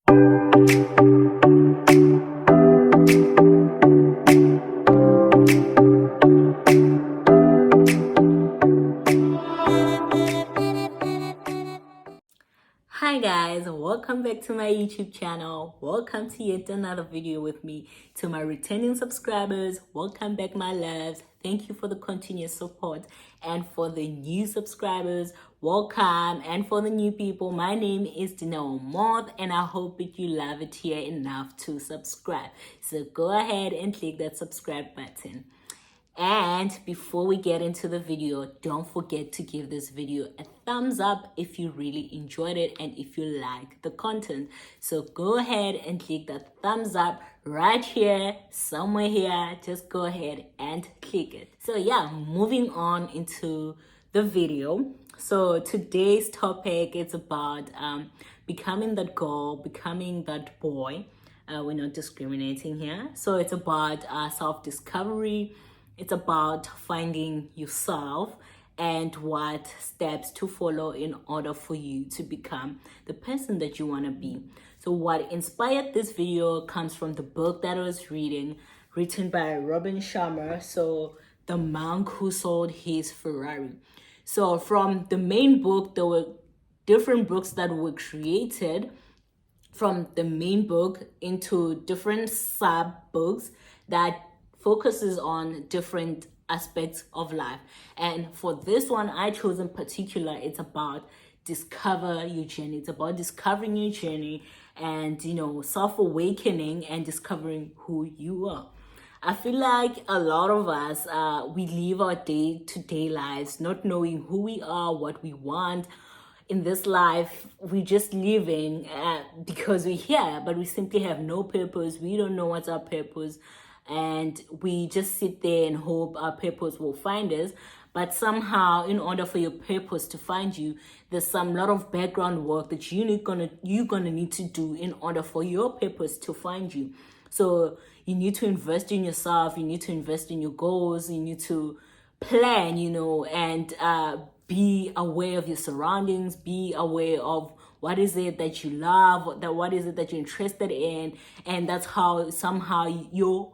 Hi guys, welcome back to my YouTube channel. Welcome to yet another video with me. To my returning subscribers, welcome back my loves. Thank you for the continuous support. And for the new subscribers, welcome. And for the new people, my name is Dineo Moth and I hope that you love it here enough to subscribe. So go ahead and click that subscribe button. And before we get into the video, don't forget to give this video a thumbs up if you really enjoyed it and if you like the content. So go ahead and click that thumbs up right here, somewhere here. Just go ahead and click it. So yeah, moving on into the video. So today's topic is about becoming that girl, becoming that boy. We're not discriminating here. So it's about self-discovery. It's about finding yourself and what steps to follow in order for you to become the person that you want to be. So what inspired this video comes from the book that I was reading, written by Robin Sharma. So The Monk Who Sold His Ferrari. So from the main book, there were different books that were created from the main book into different sub books that focuses on different aspects of life. And for this one I chose in particular, it's about discover your journey. It's about discovering your journey and, you know, self-awakening and discovering who you are. I feel like a lot of us, we live our day-to-day lives not knowing who we are, what we want in this life. We just living because we're here, but we simply have no purpose. We don't know what's our purpose, and we just sit there and hope our purpose will find us. But somehow, in order for your purpose to find you, there's some lot of background work that you're gonna need to do in order for your purpose to find you. So you need to invest in yourself. You need to invest in your goals. You need to plan, you know, and be aware of your surroundings. Be aware of what is it that you love, what is it that you're interested in, and that's how somehow you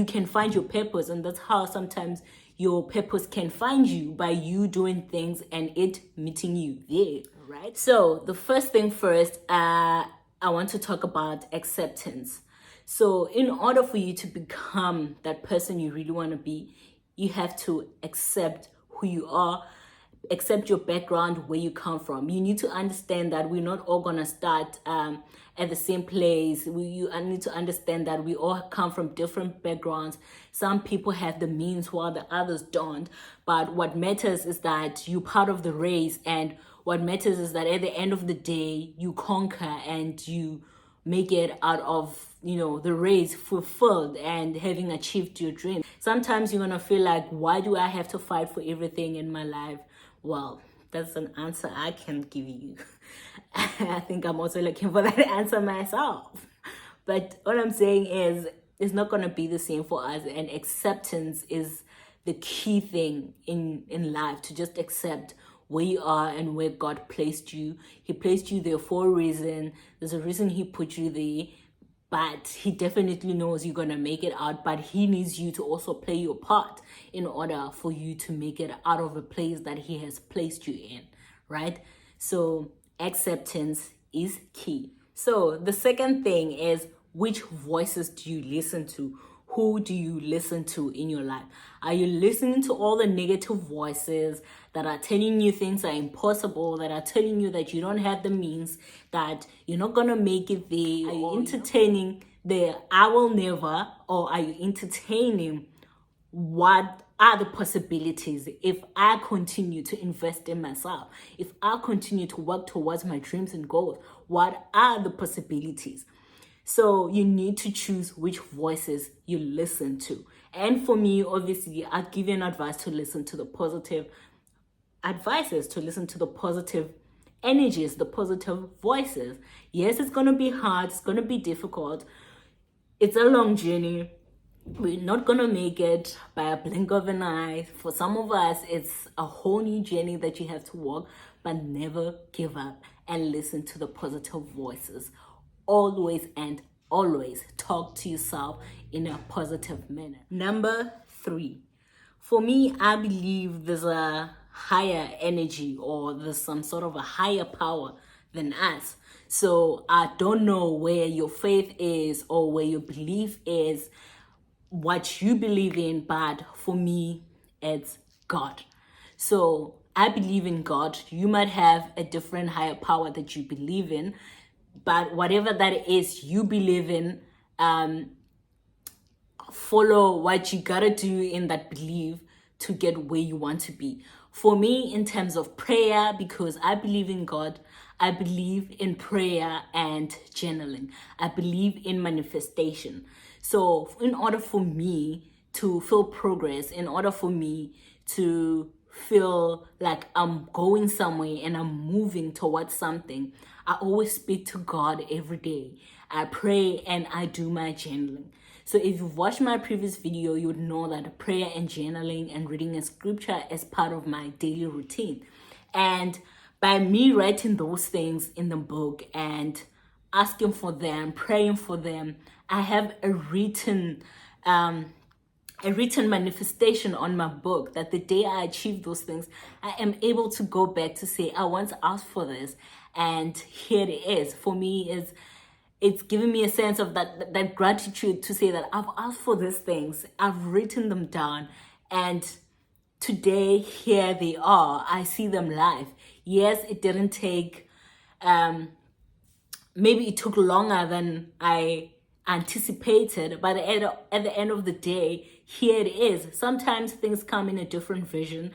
can find your purpose. And that's how sometimes your purpose can find you, by you doing things and it meeting you there, right? So the first thing first, I want to talk about acceptance. So in order for you to become that person you really want to be, you have to accept who you are, accept your background, where you come from. You need to understand that we're not all gonna start at the same place. You need to understand that we all come from different backgrounds. Some people have the means while the others don't. But what matters is that you're part of the race, and what matters is that at the end of the day, you conquer and you make it out of, you know, the race fulfilled and having achieved your dream. Sometimes you're gonna feel like, why do I have to fight for everything in my life? Well, that's an answer I can't give you. I think I'm also looking for that answer myself. But what I'm saying is, it's not gonna be the same for us, and acceptance is the key thing in life, to just accept where you are and where God placed you. He placed you there for a reason. There's a reason he put you there, but he definitely knows you're gonna make it out, but he needs you to also play your part in order for you to make it out of a place that he has placed you in, right? So acceptance is key. So the second thing is, which voices do you listen to? Who do you listen to in your life? Are you listening to all the negative voices that are telling you things are impossible, that are telling you that you don't have the means, that you're not gonna make it there? Are you entertaining the I will never, or are you entertaining what are the possibilities if I continue to invest in myself, if I continue to work towards my dreams and goals? What are the possibilities? So you need to choose which voices you listen to. And for me, obviously, I'd give you an advice to listen to the positive advices, to listen to the positive energies, the positive voices. Yes, it's going to be hard. It's going to be difficult. It's a long journey. We're not going to make it by a blink of an eye. For some of us, it's a whole new journey that you have to walk, but never give up and listen to the positive voices. always and always talk to yourself in a positive manner. Number 3, for me, I believe there's a higher energy, or there's some sort of a higher power than us. So I don't know where your faith is or where your belief is, what you believe in, but for me, it's God. So I believe in God. You might have a different higher power that you believe in, but whatever that is you believe in, follow what you gotta do in that belief to get where you want to be. For me, in terms of prayer, because I believe in God, I believe in prayer and journaling. I believe in manifestation. So in order for me to feel progress, in order for me to feel like I'm going somewhere and I'm moving towards something, I always speak to God every day. I pray and I do my journaling. So if you've watched my previous video, you would know that prayer and journaling and reading a scripture is part of my daily routine. And by me writing those things in the book and asking for them, praying for them, I have a written manifestation on my book that the day I achieve those things, I am able to go back to say, I once asked for this, and here it is. For me, it's giving me a sense of that gratitude to say that I've asked for these things, I've written them down, and today here they are. I see them live. Yes, it didn't take, maybe it took longer than I anticipated, but at the end of the day, here it is. Sometimes things come in a different vision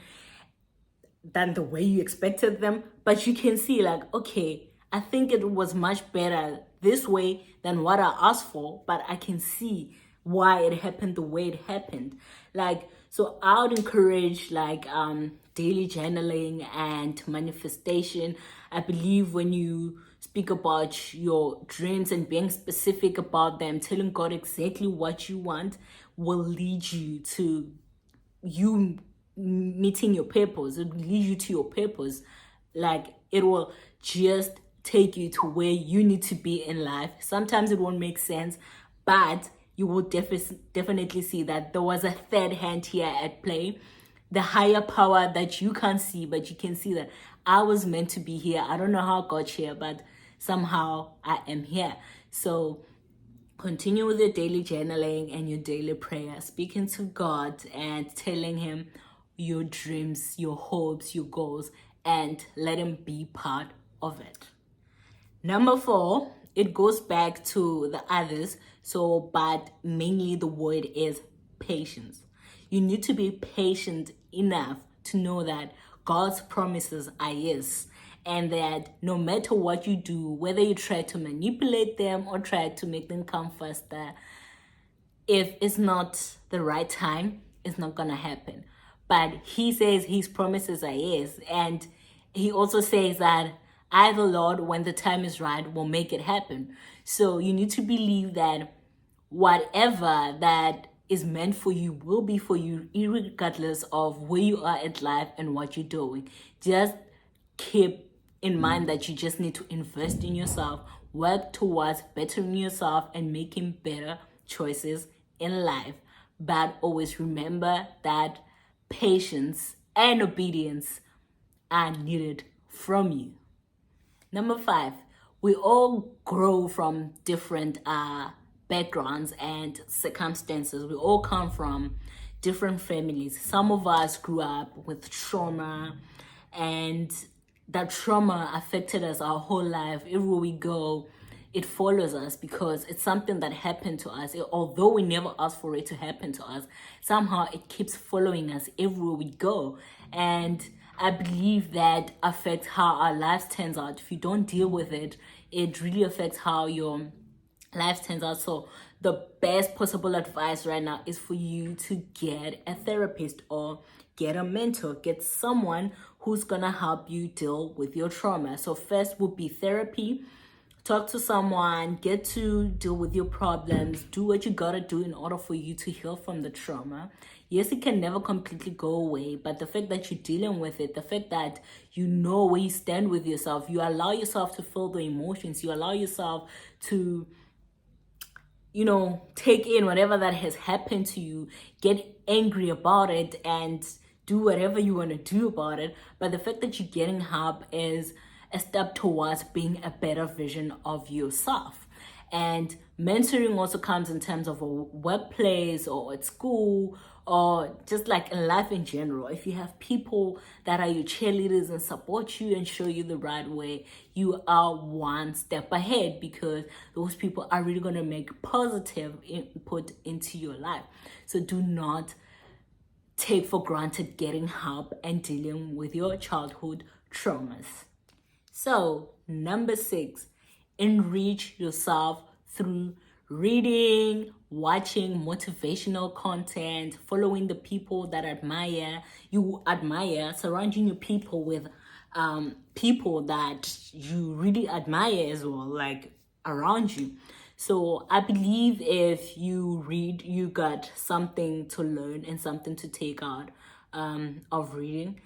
than the way you expected them, but you can see like, okay, I think it was much better this way than what I asked for, but I can see why it happened the way it happened. Like, so I would encourage like daily journaling and manifestation. I believe when you speak about your dreams and being specific about them, telling God exactly what you want, will lead you to you meeting your purpose. It will lead you to your purpose. Like, it will just take you to where you need to be in life. Sometimes it won't make sense, but you will definitely see that there was a third hand here at play, the higher power that you can't see, but you can see that I was meant to be here. I don't know how I got here, but somehow I am here. So continue with your daily journaling and your daily prayer, speaking to God and telling him your dreams, your hopes, your goals, and let him be part of it. Number 4, it goes back to the others, but mainly the word is patience. You need to be patient enough to know that God's promises are yes, and that no matter what you do, whether you try to manipulate them or try to make them come faster, if it's not the right time, it's not gonna happen. But he says his promises are yes, and he also says that I, the Lord, when the time is right, will make it happen. So you need to believe that whatever that is meant for you will be for you, regardless of where you are at life and what you're doing. Just keep in mind that you just need to invest in yourself, work towards bettering yourself and making better choices in life. But always remember that patience and obedience are needed from you. Number 5, we all grow from different backgrounds and circumstances. We all come from different families. Some of us grew up with trauma, and that trauma affected us our whole life. Everywhere we go, it follows us because it's something that happened to us. Although we never asked for it to happen to us, somehow it keeps following us everywhere we go. And I believe that affects how our lives turns out. If you don't deal with it, it really affects how your life turns out. So the best possible advice right now is for you to get a therapist or get a mentor, get someone who's gonna help you deal with your trauma. So first would be therapy. talk to someone, get to deal with your problems, do what you gotta do in order for you to heal from the trauma. Yes, it can never completely go away, but the fact that you're dealing with it, the fact that you know where you stand with yourself, you allow yourself to feel the emotions, you allow yourself to, take in whatever that has happened to you, get angry about it, and do whatever you want to do about it. But the fact that you're getting help is a step towards being a better version of yourself. And mentoring also comes in terms of a workplace or at school or just like in life in general. If you have people that are your cheerleaders and support you and show you the right way, you are one step ahead, because those people are really going to make positive input into your life. So do not take for granted getting help and dealing with your childhood traumas. So, number 6, enrich yourself through reading, watching motivational content, following the people that you admire, surrounding your people with people that you really admire as well, like around you. So I believe if you read, you got something to learn and something to take out of reading.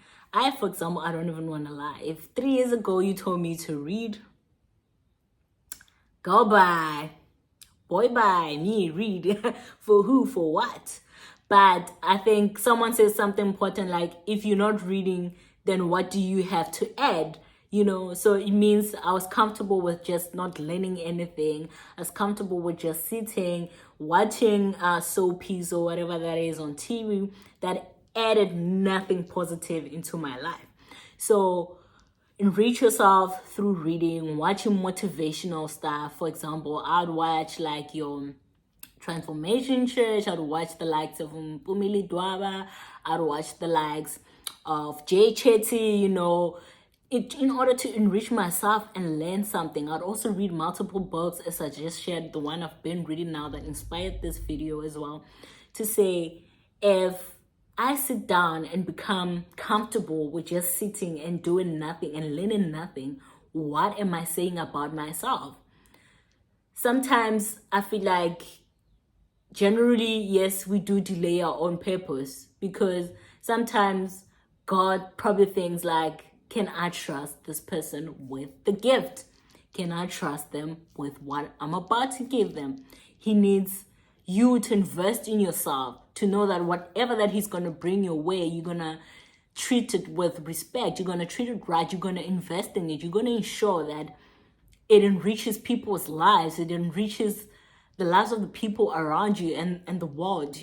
For example, I don't even want to lie. If 3 years ago you told me to read, go by, boy, by me, read. For who, for what? But I think someone says something important, like, if you're not reading, then what do you have to add? So it means I was comfortable with just not learning anything. I was comfortable with just sitting, watching soapies or whatever that is on TV that added nothing positive into my life. So enrich yourself through reading, watching motivational stuff. For example, I'd watch like your Transformation Church. I'd watch the likes of Mpumile Dwaba. I'd watch the likes of Jay Chetty, in order to enrich myself and learn something. I'd also read multiple books, as I just shared the one I've been reading now that inspired this video as well, to say, if I sit down and become comfortable with just sitting and doing nothing and learning nothing, what am I saying about myself? Sometimes I feel like, generally, yes, we do delay our own purpose, because sometimes God probably thinks like, can I trust this person with the gift? Can I trust them with what I'm about to give them? He needs you to invest in yourself, to know that whatever that he's going to bring your way, you're going to treat it with respect. You're going to treat it right. You're going to invest in it. You're going to ensure that it enriches people's lives. It enriches the lives of the people around you and the world,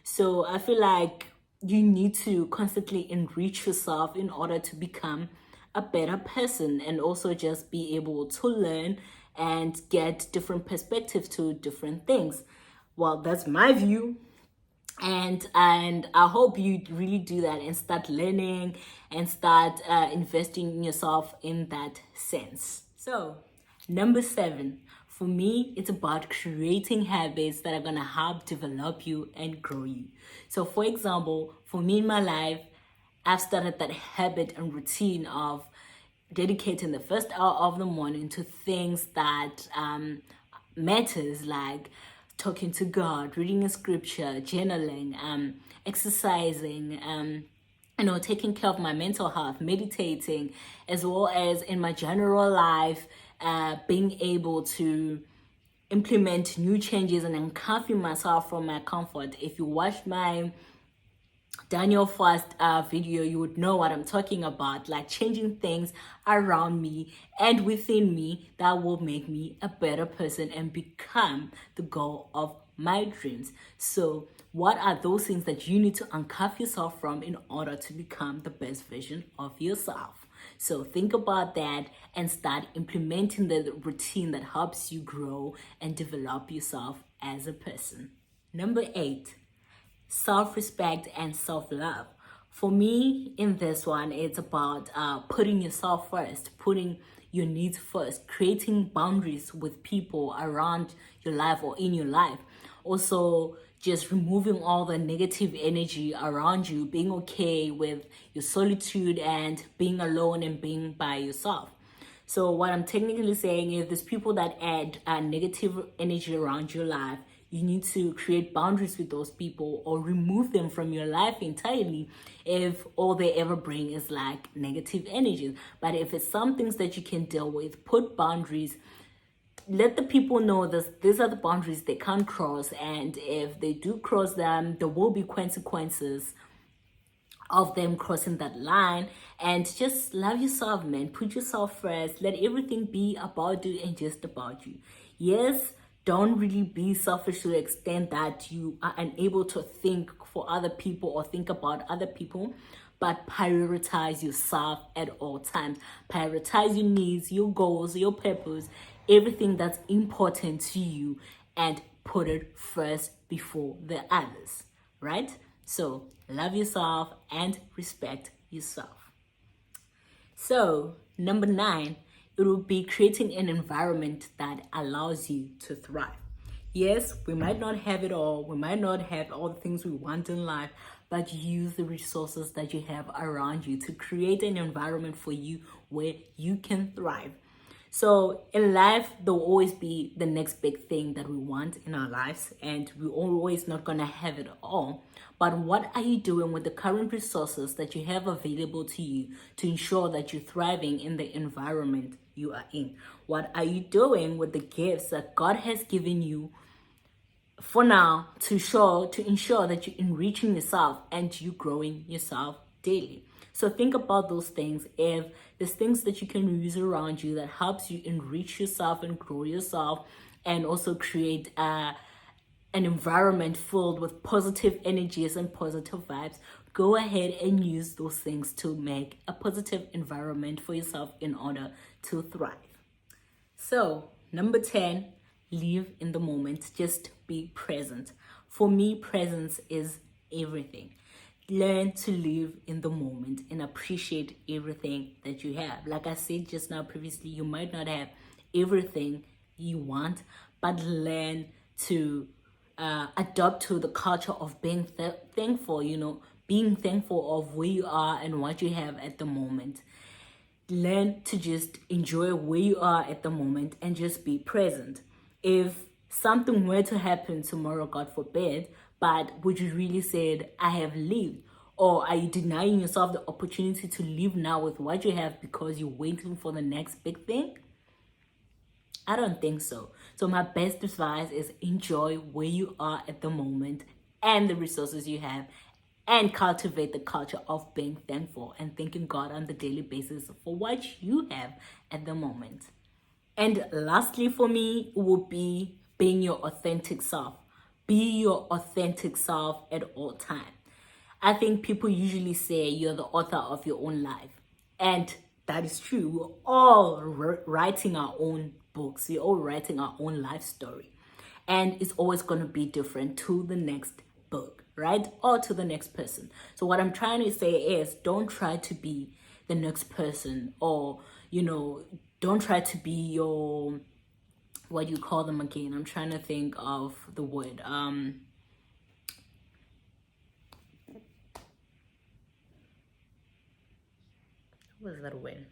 So I feel like you need to constantly enrich yourself in order to become a better person, and also just be able to learn and get different perspectives to different things. Well, that's my view. And I hope you really do that and start learning and start investing in yourself in that sense. So, number 7, for me, it's about creating habits that are going to help develop you and grow you. So, for example, for me in my life, I've started that habit and routine of dedicating the first hour of the morning to things that matters, like talking to God, reading a scripture, journaling, exercising, taking care of my mental health, meditating, as well as in my general life, being able to implement new changes and uncomforting myself from my comfort. If you watched my Daniel Fast video, you would know what I'm talking about, like changing things around me and within me that will make me a better person and become the goal of my dreams. So what are those things that you need to uncuff yourself from in order to become the best version of yourself? So think about that and start implementing the routine that helps you grow and develop yourself as a person. Number 8, self-respect and self-love. For me, in this one, it's about putting yourself first, putting your needs first, creating boundaries with people around your life or in your life. Also, just removing all the negative energy around you, being okay with your solitude and being alone and being by yourself. So what I'm technically saying is there's people that add negative energy around your life. You need to create boundaries with those people or remove them from your life entirely if all they ever bring is like negative energies. But if it's some things that you can deal with, put boundaries. Let the people know that these are the boundaries they can't cross, and if they do cross them, there will be consequences of them crossing that line. And just love yourself, man. Put yourself first. Let everything be about you and just about you. Yes, don't really be selfish to the extent that you are unable to think for other people or think about other people, but prioritize yourself at all times. Prioritize your needs, your goals, your purpose, everything that's important to you, and put it first before the others, right? So love yourself and respect yourself. So number 9, it will be creating an environment that allows you to thrive. Yes, we might not have it all. We might not have all the things we want in life, but use the resources that you have around you to create an environment for you where you can thrive. So in life, there will always be the next big thing that we want in our lives, and we're always not going to have it all. But what are you doing with the current resources that you have available to you to ensure that you're thriving in the environment you are in? What are you doing with the gifts that God has given you for now to ensure that you're enriching yourself and you growing yourself daily? So think about those things. If there's things that you can use around you that helps you enrich yourself and grow yourself, and also create an environment filled with positive energies and positive vibes, go ahead and use those things to make a positive environment for yourself in order to thrive. So number 10, live in the moment. Just be present. For me, presence is everything. Learn to live in the moment and appreciate everything that you have. Like I said just now previously, you might not have everything you want, but learn to adapt to the culture of being thankful, being thankful of where you are and what you have at the moment. Learn to just enjoy where you are at the moment and just be present. If something were to happen tomorrow, God forbid, but would you really say, I have lived? Or are you denying yourself the opportunity to live now with what you have because you're waiting for the next big thing? I don't think so. So my best advice is enjoy where you are at the moment and the resources you have, and cultivate the culture of being thankful and thanking God on the daily basis for what you have at the moment. And lastly, for me, it would be being your authentic self. Be your authentic self at all times. I think people usually say you're the author of your own life. And that is true. We're all writing our own books. We're all writing our own life story. And it's always going to be different to the next book, right? Or to the next person. So what I'm trying to say is, don't try to be the next person, or, don't try to be your, what do you call them again? I'm trying to think of the word. What was that word?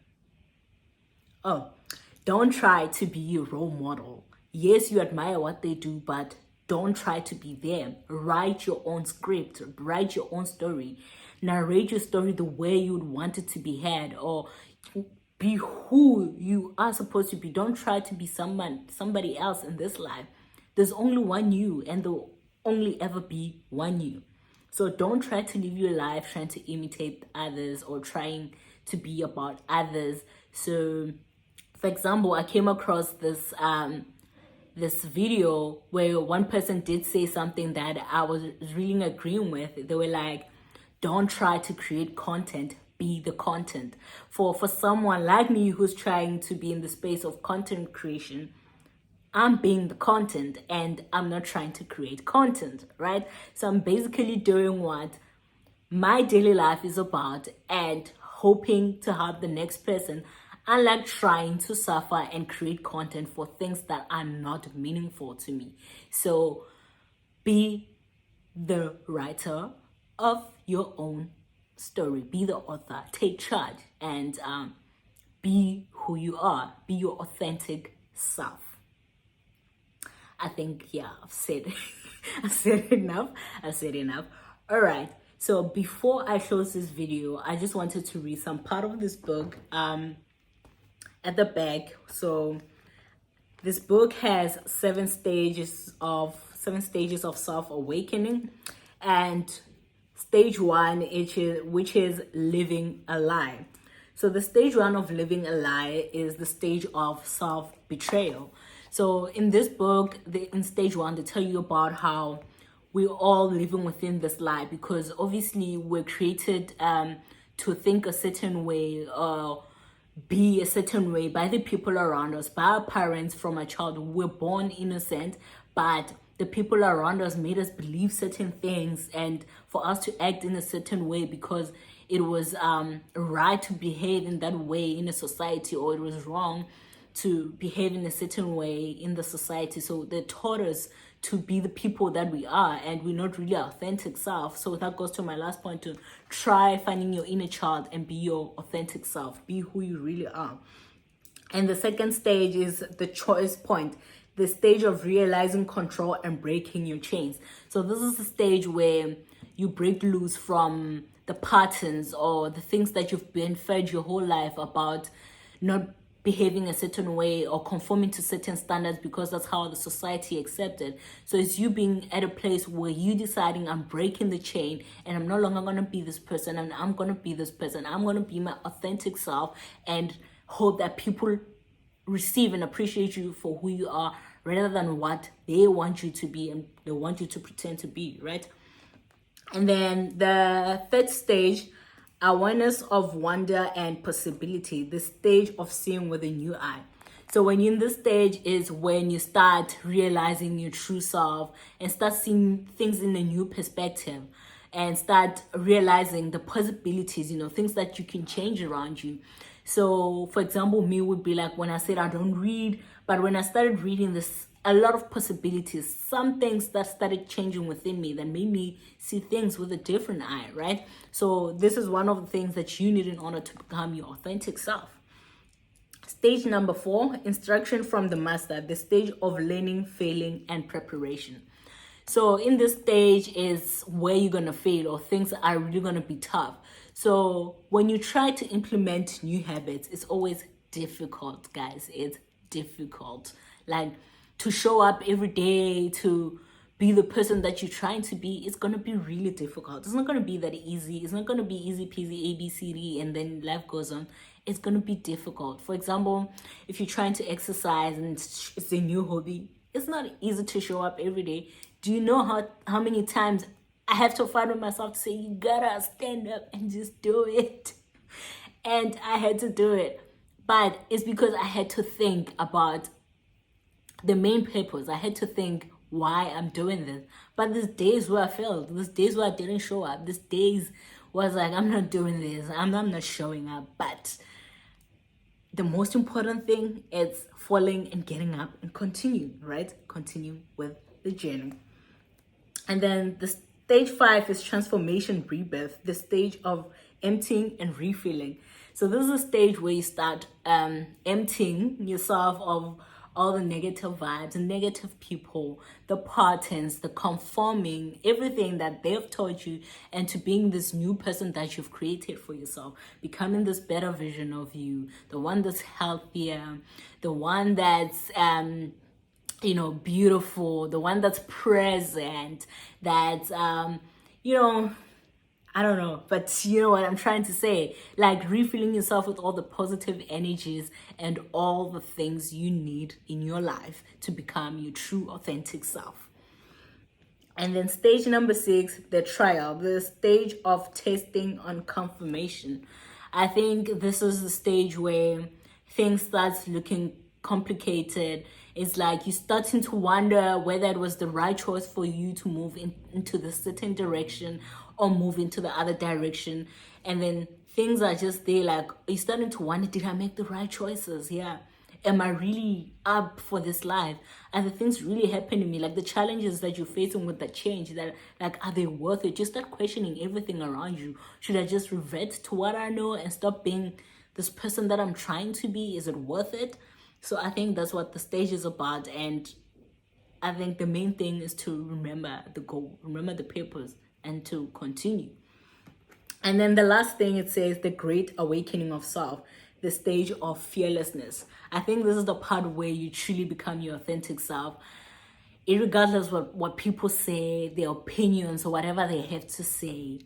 Oh, don't try to be your role model. Yes, you admire what they do, but don't try to be them. Write your own script, write your own story, narrate your story the way you would want it to be had, or be who you are supposed to be. Don't try to be somebody else in this life. There's only one you, and there'll only ever be one you. So don't try to live your life trying to imitate others or trying to be about others. So, for example, I came across this video where one person did say something that I was really agreeing with. They were like, don't try to create content, be the content. For someone like me who's trying to be in the space of content creation, I'm being the content and I'm not trying to create content, right? So I'm basically doing what my daily life is about and hoping to help the next person, unlike trying to suffer and create content for things that are not meaningful to me. So be the writer of your own story. Be the author. Take charge and be who you are, be your authentic self. I think, yeah, I've said I've said enough. All right. So before I close this video, I just wanted to read some part of this book at the back. So this book has 7 stages of self-awakening, and stage 1, which is living a lie. So the stage 1 of living a lie is the stage of self-betrayal. So in this book, in stage 1, they tell you about how we're all living within this lie, because obviously we're created to think a certain way or be a certain way by the people around us, by our parents. From a child, we're born innocent, but the people around us made us believe certain things and for us to act in a certain way because it was right to behave in that way in a society, or it was wrong to behave in a certain way in the society. So they taught us to be the people that we are, and we're not really our authentic self. So that goes to my last point, to try finding your inner child and be your authentic self, be who you really are. And the second stage is the choice point, the stage of realizing control and breaking your chains. So this is the stage where you break loose from the patterns or the things that you've been fed your whole life about not behaving a certain way or conforming to certain standards because that's how the society accepted. So it's you being at a place where you deciding, I'm breaking the chain and I'm no longer going to be this person, and I'm going to be this person. I'm going to be my authentic self and hope that people receive and appreciate you for who you are rather than what they want you to be and they want you to pretend to be, right? And then the third stage, awareness of wonder and possibility, the stage of seeing with a new eye. So when you're in this stage is when you start realizing your true self and start seeing things in a new perspective and start realizing the possibilities, things that you can change around you. So for example, me would be like when I said I don't read, but when I started reading this, a lot of possibilities, some things that started changing within me that made me see things with a different eye, right? So this is one of the things that you need in order to become your authentic self. Stage number 4, instruction from the master, the stage of learning, failing, and preparation. So in this stage is where you're going to fail or things are really going to be tough. So when you try to implement new habits, it's always difficult, guys. It's difficult. Like, to show up every day, to be the person that you're trying to be, it's going to be really difficult. It's not going to be that easy. It's not going to be easy peasy, ABCD, and then life goes on. It's going to be difficult. For example, if you're trying to exercise and it's a new hobby, it's not easy to show up every day. Do you know how many times I have to fight with myself to say, you gotta stand up and just do it? And I had to do it. But it's because I had to think about the main purpose. I had to think why I'm doing this. But there's days where I failed. There's days where I didn't show up. There's days where I was like, I'm not doing this. I'm not showing up. But the most important thing is falling and getting up and continue, right? Continue with the journey. And then the stage 5 is transformation, rebirth, the stage of emptying and refilling. So this is a stage where you start emptying yourself of all the negative vibes and negative people, the patterns, the conforming, everything that they've taught you, and to being this new person that you've created for yourself, becoming this better version of you, the one that's healthier, the one that's beautiful, the one that's present, that's I don't know, but you know what I'm trying to say. Like refilling yourself with all the positive energies and all the things you need in your life to become your true, authentic self. And then stage number 6, the trial, the stage of testing on confirmation. I think this is the stage where things start looking complicated. It's like you're starting to wonder whether it was the right choice for you to move into the certain direction or move into the other direction. And then things are just there, like you're starting to wonder, did I make the right choices? Yeah. Am I really up for this life? Are the things really happening to me? Like the challenges that you're facing with the change, that like, are they worth it? Just start questioning everything around you. Should I just revert to what I know and stop being this person that I'm trying to be, is it worth it? So I think that's what the stage is about. And I think the main thing is to remember the goal, remember the purpose, and to continue. And then the last thing, it says the great awakening of self, the stage of fearlessness. I think this is the part where you truly become your authentic self, regardless what people say, their opinions, or whatever they have to say.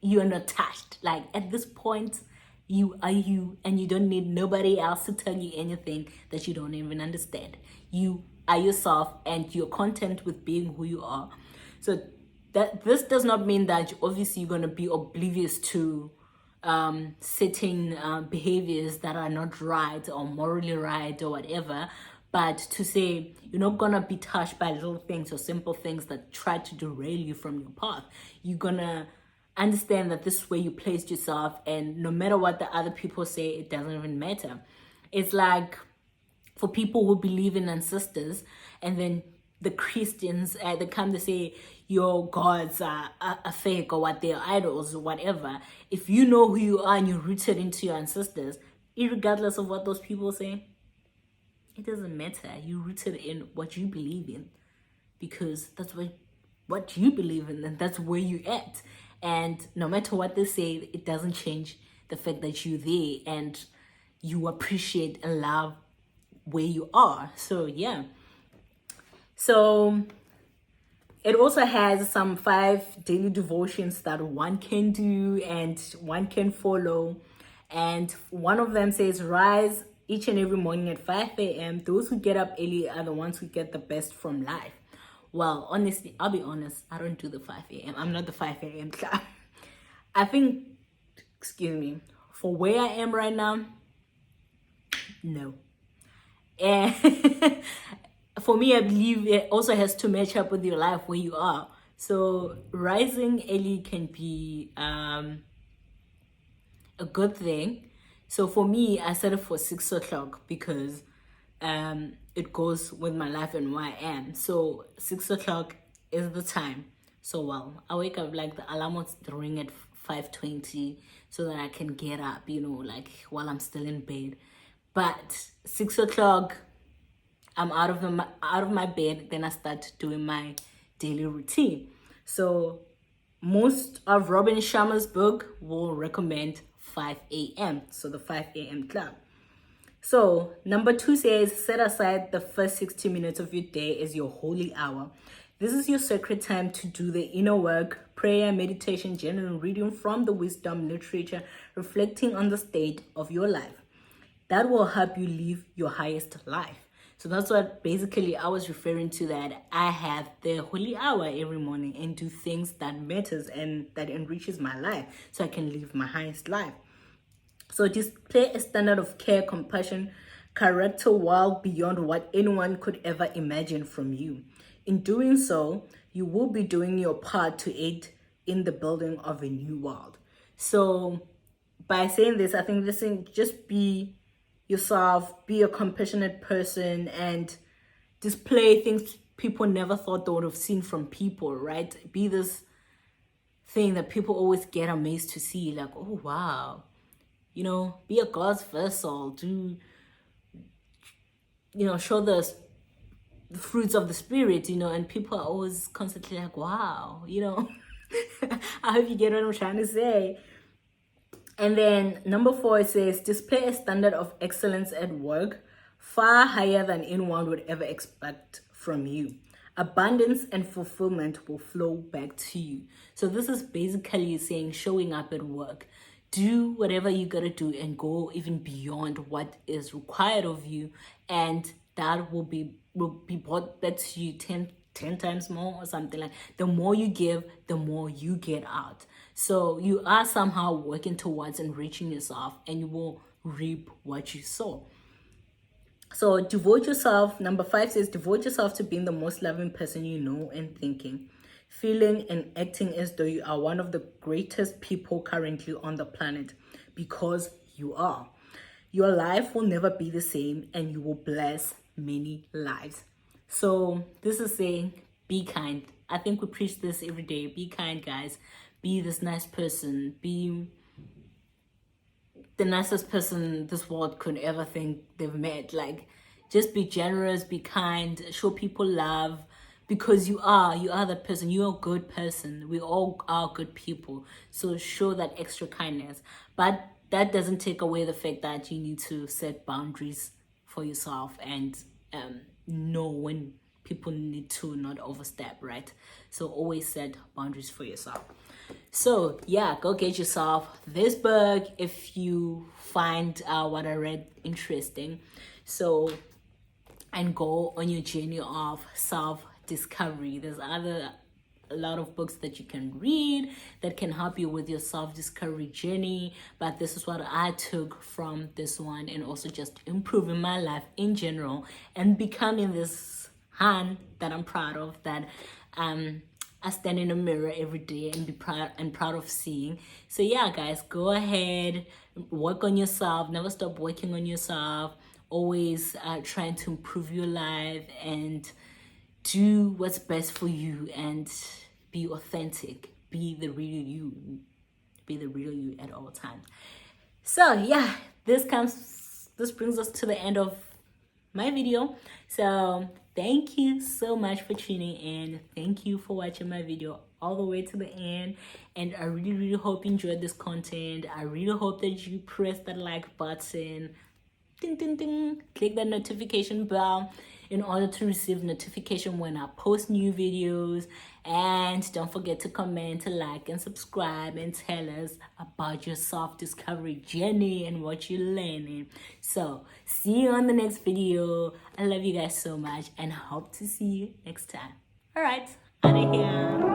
You are not touched. Like, at this point, you are you, and you don't need nobody else to tell you anything that you don't even understand. You are yourself, and you're content with being who you are. So that this does not mean that obviously you're going to be oblivious to certain behaviors that are not right or morally right or whatever, but to say you're not gonna be touched by little things or simple things that try to derail you from your path. You're gonna understand that this is where you placed yourself, and no matter what the other people say, it doesn't even matter. It's like for people who believe in ancestors, and then the Christians, they come to say your gods are fake, or what, they're idols or whatever. If you know who you are and you're rooted into your ancestors, regardless of what those people say, it doesn't matter. You're rooted in what you believe in, because that's what you believe in, and that's where you're at. And no matter what they say, it doesn't change the fact that you're there and you appreciate and love where you are. So yeah. So it also has some 5 daily devotions that one can do and one can follow. And one of them says, rise each and every morning at 5 a.m. Those who get up early are the ones who get the best from life. Well, honestly, I'll be honest, I don't do the 5 a.m. I'm not the 5 a.m. club. I think, excuse me, for where I am right now, no. And for me, I believe it also has to match up with your life where you are. So rising early can be a good thing. So for me, I set it for 6 o'clock because it goes with my life and where I am. So 6 o'clock is the time. So well, I wake up, like the alarm was ring at 5:20 so that I can get up, like while I'm still in bed. But 6 o'clock, I'm out of my bed. Then I start doing my daily routine. So most of Robin Sharma's book will recommend 5 a.m. So the 5 a.m. club. So number 2 says, set aside the first 60 minutes of your day as your holy hour. This is your sacred time to do the inner work, prayer, meditation, journaling, reading from the wisdom literature, reflecting on the state of your life. That will help you live your highest life. So that's what basically I was referring to, that I have the holy hour every morning and do things that matters and that enriches my life so I can live my highest life. So display a standard of care, compassion, character well beyond what anyone could ever imagine from you. In doing so, you will be doing your part to aid in the building of a new world. So by saying this, I think this thing, just be yourself, be a compassionate person, and display things people never thought they would have seen from people, right? Be this thing that people always get amazed to see, like, oh wow, be a God's vessel, show the fruits of the spirit, and people are always constantly like, wow, I hope you get what I'm trying to say. And then number 4, it says, display a standard of excellence at work far higher than anyone would ever expect from you. Abundance and fulfillment will flow back to you. So this is basically saying showing up at work. Do whatever you gotta do and go even beyond what is required of you, and that will be brought back to you 10 times more or something. Like, the more you give, the more you get out. So you are somehow working towards enriching yourself, and you will reap what you sow. So devote yourself. Number 5 says, devote yourself to being the most loving person you know and thinking, feeling and acting as though you are one of the greatest people currently on the planet, because you are. Your life will never be the same, and you will bless many lives. So this is saying, be kind. I think we preach this every day. Be kind, guys. Be this nice person. Be the nicest person this world could ever think they've met. Like, just be generous, be kind, show people love, because you are that person. You're a good person. We all are good people, so show that extra kindness. But that doesn't take away the fact that you need to set boundaries for yourself and know when people need to not overstep, right? So always set boundaries for yourself. So yeah, go get yourself this book if you find what I read interesting. So, and go on your journey of self-discovery. There's a lot of books that you can read that can help you with your self-discovery journey, but this is what I took from this one, and also just improving my life in general and becoming this Han that I'm proud of, that I stand in the mirror every day and be proud of seeing. So yeah, guys, go ahead, work on yourself, never stop working on yourself, always trying to improve your life and do what's best for you, and be authentic, be the real you at all times. So yeah, this brings us to the end of my video. So thank you so much for tuning in. Thank you for watching my video all the way to the end, and I really hope you enjoyed this content. I really hope that you press that like button, ding ding ding, click that notification bell in order to receive notification when I post new videos. And don't forget to comment, to like and subscribe, and tell us about your self-discovery journey and what you're learning. So see you on the next video. I love you guys so much and hope to see you next time. All right, out of here.